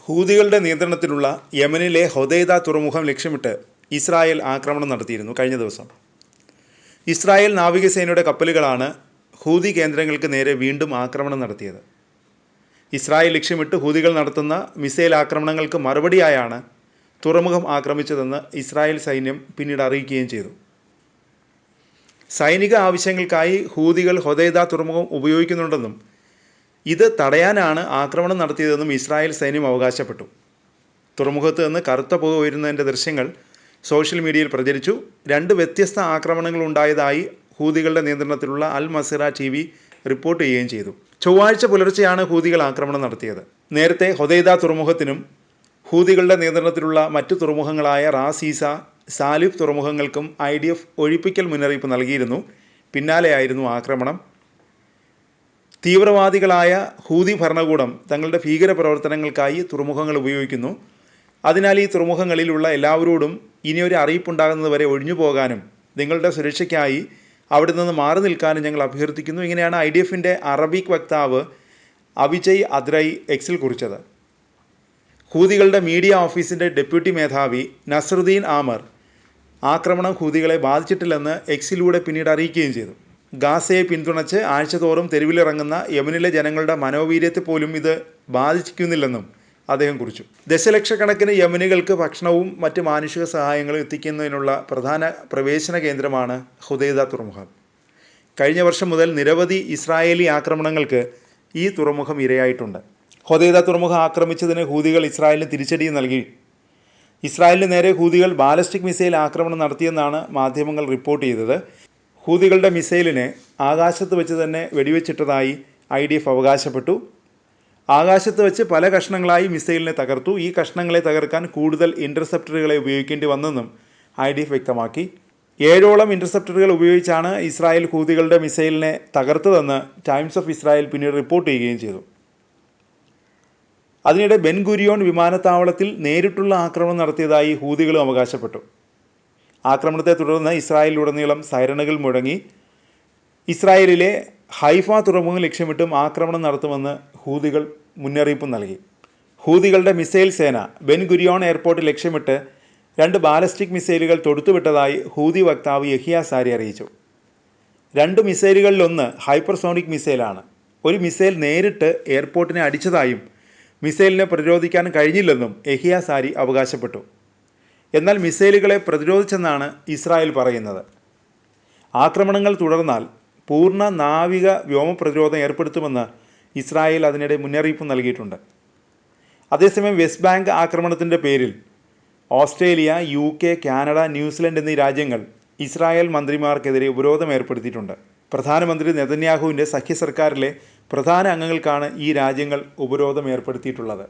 ഹൂതികളുടെ നിയന്ത്രണത്തിലുള്ള യമനിലെ ഹൊദൈദ തുറമുഖം ലക്ഷ്യമിട്ട് ഇസ്രായേൽ ആക്രമണം നടത്തിയിരുന്നു കഴിഞ്ഞ ദിവസം. ഇസ്രായേൽ നാവികസേനയുടെ കപ്പലുകളാണ് ഹൂതി കേന്ദ്രങ്ങൾക്ക് നേരെ വീണ്ടും ആക്രമണം നടത്തിയത്. ഇസ്രായേൽ ലക്ഷ്യമിട്ട് ഹൂതികൾ നടത്തുന്ന മിസൈൽ ആക്രമണങ്ങൾക്ക് മറുപടിയായാണ് തുറമുഖം ആക്രമിച്ചതെന്ന് ഇസ്രായേൽ സൈന്യം പിന്നീട് അറിയിക്കുകയും ചെയ്തു. സൈനിക ആവശ്യങ്ങൾക്കായി ഹൂതികൾ ഹൊദൈദ തുറമുഖം ഉപയോഗിക്കുന്നുണ്ടെന്നും ഇത് തടയാനാണ് ആക്രമണം നടത്തിയതെന്നും ഇസ്രായേൽ സൈന്യം അവകാശപ്പെട്ടു. തുറമുഖത്ത് നിന്ന് കറുത്ത പുക ഉയരുന്നതിൻ്റെ ദൃശ്യങ്ങൾ സോഷ്യൽ മീഡിയയിൽ പ്രചരിച്ചു. 2 വ്യത്യസ്ത ആക്രമണങ്ങൾ ഉണ്ടായതായി ഹൂതികളുടെ നിയന്ത്രണത്തിലുള്ള അൽ മസിറ TV റിപ്പോർട്ട് ചെയ്യുകയും ചെയ്തു. ചൊവ്വാഴ്ച പുലർച്ചെയാണ് ഹൂതികൾ ആക്രമണം നടത്തിയത്. നേരത്തെ ഹൊദൈദ തുറമുഖത്തിനും ഹൂതികളുടെ നിയന്ത്രണത്തിലുള്ള മറ്റു തുറമുഖങ്ങളായ റാസീസ, സാലിഫ് തുറമുഖങ്ങൾക്കും IDF ഒഴിപ്പിക്കൽ മുന്നറിയിപ്പ് നൽകിയിരുന്നു. പിന്നാലെയായിരുന്നു ആക്രമണം. തീവ്രവാദികളായ ഹൂതി ഭരണകൂടം തങ്ങളുടെ ഭീകരപ്രവർത്തനങ്ങൾക്കായി തുറമുഖങ്ങൾ ഉപയോഗിക്കുന്നു. അതിനാൽ ഈ തുറമുഖങ്ങളിലുള്ള എല്ലാവരോടും ഇനിയൊരു അറിയിപ്പുണ്ടാകുന്നതുവരെ ഒഴിഞ്ഞു പോകാനും നിങ്ങളുടെ സുരക്ഷയ്ക്കായി അവിടെ നിന്ന് മാറി നിൽക്കാനും ഞങ്ങൾ അഭ്യർത്ഥിക്കുന്നു. ഇങ്ങനെയാണ് IDFൻ്റെ അറബിക് വക്താവ് അവിജയ് അദ്രൈ എക്സിൽ കുറിച്ചത്. ഹൂതികളുടെ മീഡിയ ഓഫീസിൻ്റെ ഡെപ്യൂട്ടി മേധാവി നസറുദ്ദീൻ ആമർ ആക്രമണം ഹൂതികളെ ബാധിച്ചിട്ടില്ലെന്ന് എക്സിലൂടെ പിന്നീട് അറിയിക്കുകയും ചെയ്തു. ഗാസയെ പിന്തുണച്ച് ആഴ്ചതോറും തെരുവിലിറങ്ങുന്ന യമനിലെ ജനങ്ങളുടെ മനോവീര്യത്തെ പോലും ഇത് ബാധിക്കുന്നില്ലെന്നും അദ്ദേഹം കുറിച്ചു. ദശലക്ഷക്കണക്കിന് യമനികൾക്ക് ഭക്ഷണവും മറ്റ് മാനുഷിക സഹായങ്ങളും എത്തിക്കുന്നതിനുള്ള പ്രധാന പ്രവേശന കേന്ദ്രമാണ് ഹുദൈദ തുറമുഖം. കഴിഞ്ഞ വർഷം മുതൽ നിരവധി ഇസ്രായേലി ആക്രമണങ്ങൾക്ക് ഈ തുറമുഖം ഇരയായിട്ടുണ്ട്. ഹുദൈദ തുറമുഖം ആക്രമിച്ചതിന് ഹൂതികൾ ഇസ്രായേലിന് തിരിച്ചടി നൽകി. ഇസ്രായേലിന് നേരെ ഹൂതികൾ ബാലിസ്റ്റിക് മിസൈൽ ആക്രമണം നടത്തിയെന്നാണ് മാധ്യമങ്ങൾ റിപ്പോർട്ട് ചെയ്തത്. ഹൂതികളുടെ മിസൈലിനെ ആകാശത്ത് വെച്ച് തന്നെ വെടിവെച്ചിട്ടതായി IDF അവകാശപ്പെട്ടു. ആകാശത്ത് വെച്ച് പല കഷ്ണങ്ങളായി മിസൈലിനെ തകർത്തു. ഈ കഷ്ണങ്ങളെ തകർക്കാൻ കൂടുതൽ ഇൻ്റർസെപ്റ്ററുകളെ ഉപയോഗിക്കേണ്ടി വന്നെന്നും IDF വ്യക്തമാക്കി. 7ഓളം ഇൻ്റർസെപ്റ്ററുകൾ ഉപയോഗിച്ചാണ് ഇസ്രായേൽ ഹൂതികളുടെ മിസൈലിനെ തകർത്തതെന്ന് ടൈംസ് ഓഫ് ഇസ്രായേൽ പിന്നീട് റിപ്പോർട്ട് ചെയ്യുകയും ചെയ്തു. അതിനിടെ ബെൻ ഗുരിയോൺ വിമാനത്താവളത്തിൽ നേരിട്ടുള്ള ആക്രമണം നടത്തിയതായി ഹൂതികളും അവകാശപ്പെട്ടു. ആക്രമണത്തെ തുടർന്ന് ഇസ്രായേലിലുടനീളം സൈറണുകൾ മുഴങ്ങി. ഇസ്രായേലിലെ ഹൈഫ തുറമുഖം ലക്ഷ്യമിട്ടും ആക്രമണം നടത്തുമെന്ന് ഹൂതികൾ മുന്നറിയിപ്പ് നൽകി. ഹൂതികളുടെ മിസൈൽ സേന ബെൻ ഗുരിയോൺ എയർപോർട്ട് ലക്ഷ്യമിട്ട് 2 ബാലിസ്റ്റിക് മിസൈലുകൾ തൊടുത്തുവിട്ടതായി ഹൂതി വക്താവ് യഹിയ സാരി അറിയിച്ചു. 2 മിസൈലുകളിലൊന്ന് ഹൈപ്പർസോണിക് മിസൈലാണ്. ഒരു മിസൈൽ നേരിട്ട് എയർപോർട്ടിനെ അടിച്ചതായും മിസൈലിനെ പ്രതിരോധിക്കാൻ കഴിഞ്ഞില്ലെന്നും യഹിയ സാരി അവകാശപ്പെട്ടു. എന്നാൽ മിസൈലുകളെ പ്രതിരോധിച്ചെന്നാണ് ഇസ്രായേൽ പറയുന്നത്. ആക്രമണങ്ങൾ തുടർന്നാൽ പൂർണ്ണ നാവിക വ്യോമ പ്രതിരോധം ഏർപ്പെടുത്തുമെന്ന് ഇസ്രായേൽ അതിനിടെ മുന്നറിയിപ്പ് നൽകിയിട്ടുണ്ട്. അതേസമയം വെസ്റ്റ് ബാങ്ക് ആക്രമണത്തിൻ്റെ പേരിൽ ഓസ്ട്രേലിയ, UK, കാനഡ, ന്യൂസിലൻഡ് എന്നീ രാജ്യങ്ങൾ ഇസ്രായേൽ മന്ത്രിമാർക്കെതിരെ ഉപരോധം ഏർപ്പെടുത്തിയിട്ടുണ്ട്. പ്രധാനമന്ത്രി നെതന്യാഹുവിൻ്റെ സഖ്യ സർക്കാരിലെ പ്രധാന അംഗങ്ങൾക്കാണ് ഈ രാജ്യങ്ങൾ ഉപരോധം ഏർപ്പെടുത്തിയിട്ടുള്ളത്.